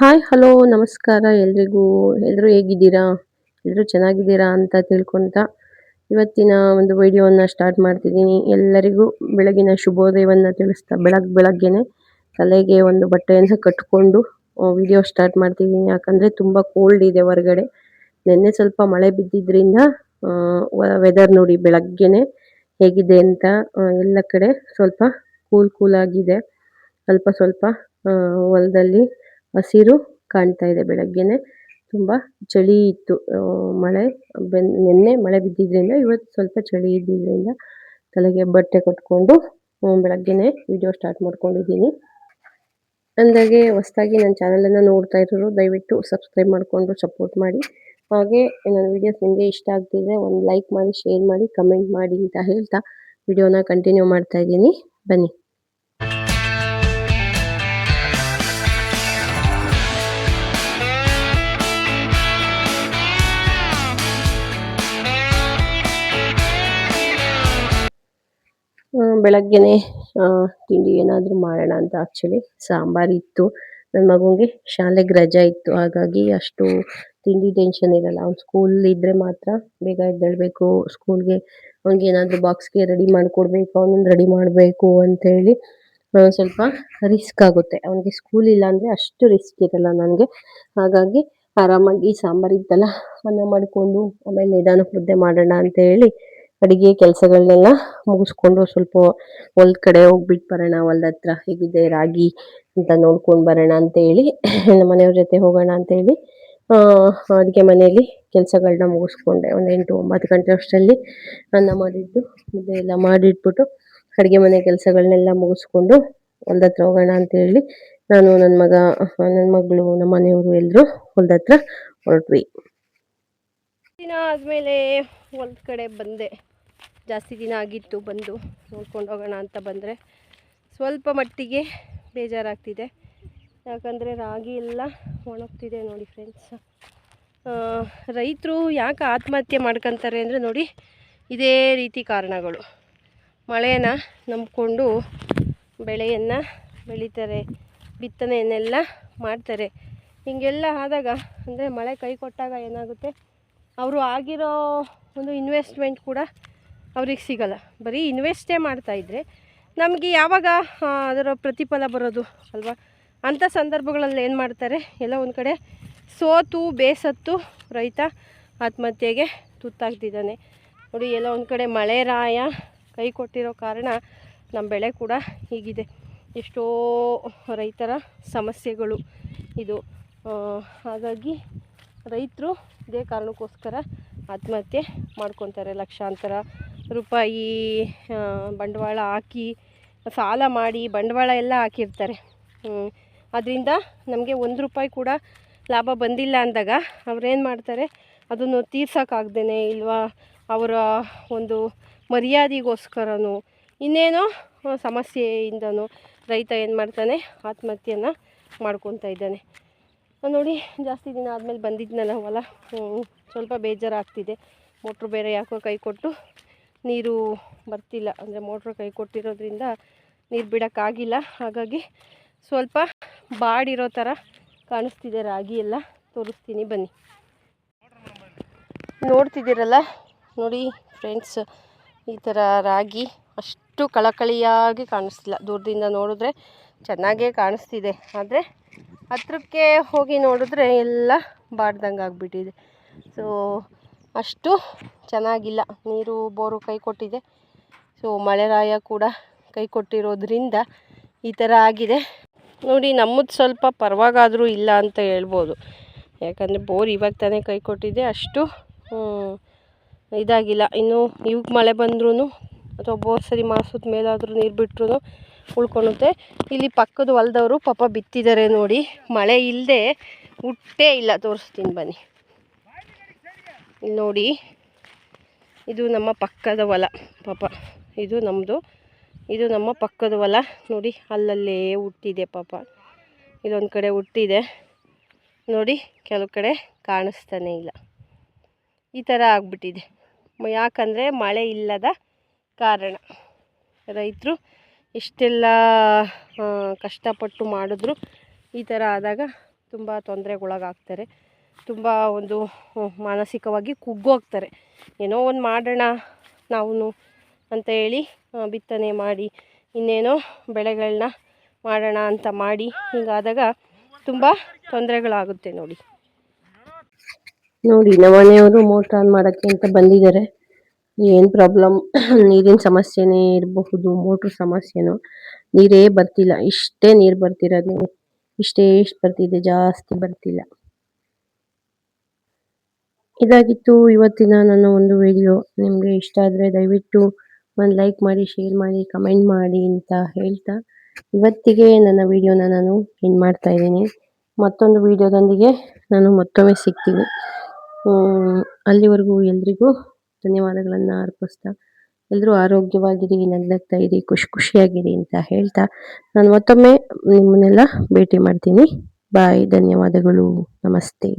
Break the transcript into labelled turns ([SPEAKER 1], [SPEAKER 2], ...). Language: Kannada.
[SPEAKER 1] ಹಾಯ್ ಹಲೋ ನಮಸ್ಕಾರ ಎಲ್ರಿಗೂ. ಎಲ್ಲರೂ ಹೇಗಿದ್ದೀರಾ? ಎಲ್ಲರೂ ಚೆನ್ನಾಗಿದ್ದೀರಾ ಅಂತ ತಿಳ್ಕೊತ ಇವತ್ತಿನ ಒಂದು ವಿಡಿಯೋವನ್ನು ಸ್ಟಾರ್ಟ್ ಮಾಡ್ತಿದ್ದೀನಿ. ಎಲ್ಲರಿಗೂ ಬೆಳಗಿನ ಶುಭೋದಯವನ್ನು ತಿಳಿಸ್ತಾ ಬೆಳಗ್ಗೆನೆ ತಲೆಗೆ ಒಂದು ಬಟ್ಟೆಯನ್ನು ಕಟ್ಟಿಕೊಂಡು ವಿಡಿಯೋ ಸ್ಟಾರ್ಟ್ ಮಾಡ್ತಿದ್ದೀನಿ. ಯಾಕಂದರೆ ತುಂಬ ಕೋಲ್ಡ್ ಇದೆ ಹೊರಗಡೆ. ನಿನ್ನೆ ಸ್ವಲ್ಪ ಮಳೆ ಬಿದ್ದಿದ್ದರಿಂದ ವೆದರ್ ನೋಡಿ ಬೆಳಗ್ಗೆನೆ ಹೇಗಿದೆ ಅಂತ. ಎಲ್ಲ ಕಡೆ ಸ್ವಲ್ಪ ಕೂಲ್ ಆಗಿದೆ. ಸ್ವಲ್ಪ ಹೊಲದಲ್ಲಿ ಹಸಿರು ಕಾಣ್ತಾ ಇದೆ. ಬೆಳಗ್ಗೆನೆ ತುಂಬ ಚಳಿ ಇತ್ತು. ನಿನ್ನೆ ಮಳೆ ಬಿದ್ದಿದ್ದರಿಂದ ಇವತ್ತು ಸ್ವಲ್ಪ ಚಳಿ ಇದ್ದಿದ್ದರಿಂದ ತಲೆಗೆ ಬಟ್ಟೆ ಕಟ್ಕೊಂಡು ಬೆಳಗ್ಗೆನೆ ವಿಡಿಯೋ ಸ್ಟಾರ್ಟ್ ಮಾಡ್ಕೊಂಡಿದ್ದೀನಿ. ಅಂದಾಗೆ ಹೊಸದಾಗಿ ನನ್ನ ಚಾನಲನ್ನು ನೋಡ್ತಾ ಇರೋರು ದಯವಿಟ್ಟು ಸಬ್ಸ್ಕ್ರೈಬ್ ಮಾಡಿಕೊಂಡು ಸಪೋರ್ಟ್ ಮಾಡಿ. ಹಾಗೆ ನನ್ನ ವಿಡಿಯೋಸ್ ನಿಮಗೆ ಇಷ್ಟ ಆಗ್ತಿದ್ರೆ ಒಂದು ಲೈಕ್ ಮಾಡಿ, ಶೇರ್ ಮಾಡಿ, ಕಮೆಂಟ್ ಮಾಡಿ ಅಂತ ಹೇಳ್ತಾ ವಿಡಿಯೋನ ಕಂಟಿನ್ಯೂ ಮಾಡ್ತಾ ಇದ್ದೀನಿ. ಬನ್ನಿ. ಬೆಳಗ್ಗೆನೆ ತಿಂಡಿ ಏನಾದರೂ ಮಾಡೋಣ ಅಂತ ಆ್ಯಕ್ಚುಲಿ ಸಾಂಬಾರಿತ್ತು. ನನ್ನ ಮಗುನಿಗೆ ಶಾಲೆಗೆ ರಜೆ ಇತ್ತು, ಹಾಗಾಗಿ ಅಷ್ಟು ತಿಂಡಿ ಟೆನ್ಷನ್ ಇರಲ್ಲ. ಅವ್ನು ಸ್ಕೂಲ್ ಇದ್ದರೆ ಮಾತ್ರ ಬೇಗ ಎದ್ದೇಳಬೇಕು, ಸ್ಕೂಲ್ಗೆ ಅವ್ನಿಗೆ ಏನಾದರೂ ಬಾಕ್ಸ್ಗೆ ರೆಡಿ ಮಾಡಿಕೊಡ್ಬೇಕು, ಅವನನ್ನು ರೆಡಿ ಮಾಡಬೇಕು ಅಂಥೇಳಿ ಸ್ವಲ್ಪ ರಿಸ್ಕ್ ಆಗುತ್ತೆ. ಅವನಿಗೆ ಸ್ಕೂಲ್ ಇಲ್ಲ ಅಂದರೆ ಅಷ್ಟು ರಿಸ್ಕ್ ಇರಲ್ಲ ನನಗೆ. ಹಾಗಾಗಿ ಆರಾಮಾಗಿ ಸಾಂಬಾರಿತ್ತಲ್ಲ ಅನ್ನ ಮಾಡಿಕೊಂಡು ಆಮೇಲೆ ನಿಧಾನಕ್ಕೆ ಮುದ್ದೆ ಮಾಡೋಣ ಅಂತೇಳಿ ಅಡುಗೆ ಕೆಲಸಗಳನ್ನೆಲ್ಲ ಮುಗಿಸ್ಕೊಂಡು ಸ್ವಲ್ಪ ಹೊಲದ ಕಡೆ ಹೋಗ್ಬಿಟ್ಟು ಬರೋಣ, ಹೊಲ್ದ ಹತ್ರ ಹೇಗಿದೆ ರಾಗಿ ಅಂತ ನೋಡ್ಕೊಂಡು ಬರೋಣ ಅಂತೇಳಿ ನಮ್ಮ ಮನೆಯವ್ರ ಜೊತೆ ಹೋಗೋಣ ಅಂತೇಳಿ ಅಡುಗೆ ಮನೆಯಲ್ಲಿ ಕೆಲಸಗಳನ್ನ ಮುಗಿಸ್ಕೊಂಡೆ. ಒಂದು 8-9 ಗಂಟೆ ಅಷ್ಟರಲ್ಲಿ ಅನ್ನ ಮಾಡಿಟ್ಟು ಮುದ್ದೆ ಎಲ್ಲ ಮಾಡಿಟ್ಬಿಟ್ಟು ಅಡುಗೆ ಮನೆ ಕೆಲಸಗಳನ್ನೆಲ್ಲ ಮುಗಿಸ್ಕೊಂಡು ಹೊಲ್ದ ಹತ್ರ ಹೋಗೋಣ ಅಂತೇಳಿ ನಾನು, ನನ್ನ ಮಗ, ನನ್ನ ಮಗಳು, ನಮ್ಮ ಮನೆಯವರು ಎಲ್ಲರೂ ಹೊಲ್ದ ಹತ್ರ ಹೊರಟ್ವಿ. ದಿನ ಆದಮೇಲೆ ಹೊಲ್ದ ಕಡೆ ಬಂದೆ. ಜಾಸ್ತಿ ದಿನ ಆಗಿತ್ತು ಬಂದು ನೋಡ್ಕೊಂಡು ಹೋಗೋಣ ಅಂತ ಬಂದರೆ ಸ್ವಲ್ಪ ಮಟ್ಟಿಗೆ ಬೇಜಾರಾಗ್ತಿದೆ. ಯಾಕಂದರೆ ರಾಗಿ ಎಲ್ಲ ಒಣಗ್ತಿದೆ ನೋಡಿ ಫ್ರೆಂಡ್ಸ್. ರೈತರು ಯಾಕೆ ಆತ್ಮಹತ್ಯೆ ಮಾಡ್ಕೊತಾರೆ ಅಂದರೆ ನೋಡಿ ಇದೇ ರೀತಿ ಕಾರಣಗಳು. ಮಳೆನ ನಂಬಿಕೊಂಡು ಬೆಳೆಯನ್ನು ಬೆಳೀತಾರೆ, ಬಿತ್ತನೆಯನ್ನೆಲ್ಲ ಮಾಡ್ತಾರೆ. ಹೀಗೆಲ್ಲ ಆದಾಗ ಅಂದರೆ ಮಳೆ ಕೈ ಕೊಟ್ಟಾಗ ಏನಾಗುತ್ತೆ, ಅವರು ಆಗಿರೋ ಒಂದು ಇನ್ವೆಸ್ಟ್ಮೆಂಟ್ ಕೂಡ ಅವ್ರಿಗೆ ಸಿಗಲ್ಲ. ಬರೀ ಇನ್ವೆಸ್ಟೇ ಮಾಡ್ತಾಯಿದ್ರೆ ನಮಗೆ ಯಾವಾಗ ಅದರ ಪ್ರತಿಫಲ ಬರೋದು ಅಲ್ವಾ? ಅಂಥ ಸಂದರ್ಭಗಳಲ್ಲಿ ಏನು ಮಾಡ್ತಾರೆ, ಎಲ್ಲ ಒಂದು ಕಡೆ ಸೋತು ಬೇಸತ್ತು ರೈತ ಆತ್ಮಹತ್ಯೆಗೆ ತುತ್ತಾಗ್ತಿದ್ದಾನೆ ನೋಡಿ. ಎಲ್ಲ ಒಂದು ಕಡೆ ಮಳೆ ರಾಯ ಕೈ ಕೊಟ್ಟಿರೋ ಕಾರಣ ನಮ್ಮ ಬೆಳೆ ಕೂಡ ಹೀಗಿದೆ. ಎಷ್ಟೋ ರೈತರ ಸಮಸ್ಯೆಗಳು ಇದು. ಹಾಗಾಗಿ ರೈತರು ಇದೇ ಕಾರಣಕ್ಕೋಸ್ಕರ ಆತ್ಮಹತ್ಯೆ ಮಾಡ್ಕೊತಾರೆ. ಲಕ್ಷಾಂತರ ರೂಪಾಯಿ ಬಂಡವಾಳ ಹಾಕಿ, ಸಾಲ ಮಾಡಿ ಬಂಡವಾಳ ಎಲ್ಲ ಹಾಕಿರ್ತಾರೆ. ಅದರಿಂದ ನಮಗೆ 1 ರೂಪಾಯಿ ಕೂಡ ಲಾಭ ಬಂದಿಲ್ಲ ಅಂದಾಗ ಅವ್ರೇನು ಮಾಡ್ತಾರೆ, ಅದನ್ನು ತೀರ್ಸೋಕ್ಕಾಗ್ದೇ ಇಲ್ವಾ ಅವರ ಒಂದು ಮರ್ಯಾದೆಗೋಸ್ಕರನೋ ಇನ್ನೇನೋ ಸಮಸ್ಯೆಯಿಂದನೋ ರೈತ ಏನು ಮಾಡ್ತಾನೆ, ಆತ್ಮಹತ್ಯೆಯನ್ನು ಮಾಡ್ಕೊತಾ ಇದ್ದಾನೆ ನೋಡಿ. ಜಾಸ್ತಿ ದಿನ ಆದಮೇಲೆ ಬಂದಿದ್ನಲ್ಲ ಹೊಲ, ಸ್ವಲ್ಪ ಬೇಜಾರಾಗ್ತಿದೆ. ಮೋಟ್ರು ಬೇರೆ ಯಾಕೋ ಕೈ ಕೊಟ್ಟು ನೀರು ಬರ್ತಿಲ್ಲ, ಅಂದರೆ ಮೋಟ್ರು ಕೈ ಕೊಟ್ಟಿರೋದ್ರಿಂದ ನೀರು ಬಿಡೋಕ್ಕಾಗಿಲ್ಲ. ಹಾಗಾಗಿ ಸ್ವಲ್ಪ ಬಾಡಿರೋ ಥರ ಕಾಣಿಸ್ತಿದೆ ರಾಗಿ ಎಲ್ಲ. ತೋರಿಸ್ತೀನಿ ಬನ್ನಿ. ನೋಡ್ತಿದ್ದೀರಲ್ಲ ನೋಡಿ ಫ್ರೆಂಡ್ಸ್, ಈ ಥರ ರಾಗಿ ಅಷ್ಟು ಕಳಕಳಿಯಾಗಿ ಕಾಣಿಸ್ತಿಲ್ಲ. ದೂರದಿಂದ ನೋಡಿದ್ರೆ ಚೆನ್ನಾಗೇ ಕಾಣಿಸ್ತಿದೆ, ಆದರೆ ಹತ್ರಕ್ಕೆ ಹೋಗಿ ನೋಡಿದ್ರೆ ಎಲ್ಲ ಬಾಡ್ದಂಗೆ ಆಗಿಬಿಟ್ಟಿದೆ. ಸೊ ಅಷ್ಟು ಚೆನ್ನಾಗಿಲ್ಲ. ನೀರು ಬೋರು ಕೈ ಕೊಟ್ಟಿದೆ, ಸೊ ಮಳೆರಾಯ ಕೂಡ ಕೈ ಕೊಟ್ಟಿರೋದ್ರಿಂದ ಈ ಥರ ಆಗಿದೆ ನೋಡಿ. ನಮ್ಮದು ಸ್ವಲ್ಪ ಪರವಾಗಾದರೂ ಇಲ್ಲ ಅಂತ ಹೇಳ್ಬೋದು, ಯಾಕಂದರೆ ಬೋರ್ ಇವಾಗ ತಾನೇ ಕೈ ಕೊಟ್ಟಿದೆ, ಅಷ್ಟು ಇದಾಗಿಲ್ಲ. ಇನ್ನು ಇವಾಗ ಮಳೆ ಬಂದ್ರೂ ಅಥವಾ ಬೋರ್ ಸರಿ ಮಾಡಿಸಿದ ಮೇಲಾದರೂ ನೀರು ಬಿಟ್ಟರು ಉಳ್ಕೊಳುತ್ತೆ. ಇಲ್ಲಿ ಪಕ್ಕದ ಹೊಲದವರು ಪಾಪ ಬಿತ್ತಿದ್ದಾರೆ ನೋಡಿ, ಮಳೆ ಇಲ್ಲದೆ ಹುಟ್ಟೇ ಇಲ್ಲ. ತೋರಿಸ್ತೀನಿ ಬನ್ನಿ. ಇಲ್ಲಿ ನೋಡಿ, ಇದು ನಮ್ಮ ಪಕ್ಕದ ಹೊಲ ಪಾಪ. ಇದು ನಮ್ಮದು, ಇದು ನಮ್ಮ ಪಕ್ಕದ ಹೊಲ ನೋಡಿ. ಅಲ್ಲಲ್ಲೇ ಹುಟ್ಟಿದೆ ಪಾಪ, ಇಲ್ಲೊಂದು ಕಡೆ ಹುಟ್ಟಿದೆ ನೋಡಿ, ಕೆಲವು ಕಡೆ ಕಾಣಿಸ್ತಾನೆ ಇಲ್ಲ. ಈ ಥರ ಆಗಿಬಿಟ್ಟಿದೆ. ಯಾಕಂದರೆ ಮಳೆ ಇಲ್ಲದ ಕಾರಣ. ರೈತರು ಎಷ್ಟೆಲ್ಲ ಕಷ್ಟಪಟ್ಟು ಮಾಡಿದ್ರು ಈ ಥರ ಆದಾಗ ತುಂಬ ತೊಂದರೆಗೊಳಗಾಗ್ತಾರೆ. ತುಂಬ ಒಂದು ಮಾನಸಿಕವಾಗಿ ಕುಗ್ಗೋಗ್ತಾರೆ. ಏನೋ ಒಂದು ಮಾಡೋಣ ನಾವು ಅಂತ ಹೇಳಿ ಬಿತ್ತನೆ ಮಾಡಿ ಇನ್ನೇನೋ ಬೆಳೆಗಳನ್ನ ಮಾಡೋಣ ಅಂತ ಮಾಡಿ ಹೀಗಾದಾಗ ತುಂಬ ತೊಂದರೆಗಳಾಗುತ್ತೆ ನೋಡಿ. ನಮ್ಮನೆಯವರು ಮೋಟ್ರ್ ಆನ್ ಮಾಡೋಕ್ಕೆ ಅಂತ ಬಂದಿದ್ದಾರೆ. ಏನು ಪ್ರಾಬ್ಲಮ್, ನೀರಿನ ಸಮಸ್ಯೆನೇ ಇರಬಹುದು, ಮೋಟ್ರ್ ಸಮಸ್ಯೆನೋ, ನೀರೇ ಬರ್ತಿಲ್ಲ. ಇಷ್ಟೇ ನೀರು ಬರ್ತಿರೋದು, ಇಷ್ಟು ಬರ್ತಿದೆ, ಜಾಸ್ತಿ ಬರ್ತಿಲ್ಲ. ಇದಾಗಿತ್ತು ಇವತ್ತಿನ ನನ್ನ ಒಂದು ವಿಡಿಯೋ. ನಿಮಗೆ ಇಷ್ಟ ಆದರೆ ದಯವಿಟ್ಟು ಒಂದು ಲೈಕ್ ಮಾಡಿ, ಶೇರ್ ಮಾಡಿ, ಕಮೆಂಟ್ ಮಾಡಿ ಅಂತ ಹೇಳ್ತಾ ಇವತ್ತಿಗೆ ನನ್ನ ವಿಡಿಯೋನ ನಾನು ಎಂಡ್ ಮಾಡ್ತಾ ಇದ್ದೀನಿ. ಮತ್ತೊಂದು ವಿಡಿಯೋದೊಂದಿಗೆ ನಾನು ಮತ್ತೊಮ್ಮೆ ಸಿಗ್ತೀನಿ. ಅಲ್ಲಿವರೆಗೂ ಎಲ್ರಿಗೂ ಧನ್ಯವಾದಗಳನ್ನು ಅರ್ಪಿಸ್ತಾ, ಎಲ್ಲರೂ ಆರೋಗ್ಯವಾಗಿರಿ, ನಗ್ನಗ್ತಾ ಇರಿ, ಖುಷಿಯಾಗಿರಿ ಅಂತ ಹೇಳ್ತಾ ನಾನು ಮತ್ತೊಮ್ಮೆ ನಿಮ್ಮನ್ನೆಲ್ಲ ಭೇಟಿ ಮಾಡ್ತೀನಿ. ಬಾಯ್, ಧನ್ಯವಾದಗಳು, ನಮಸ್ತೆ.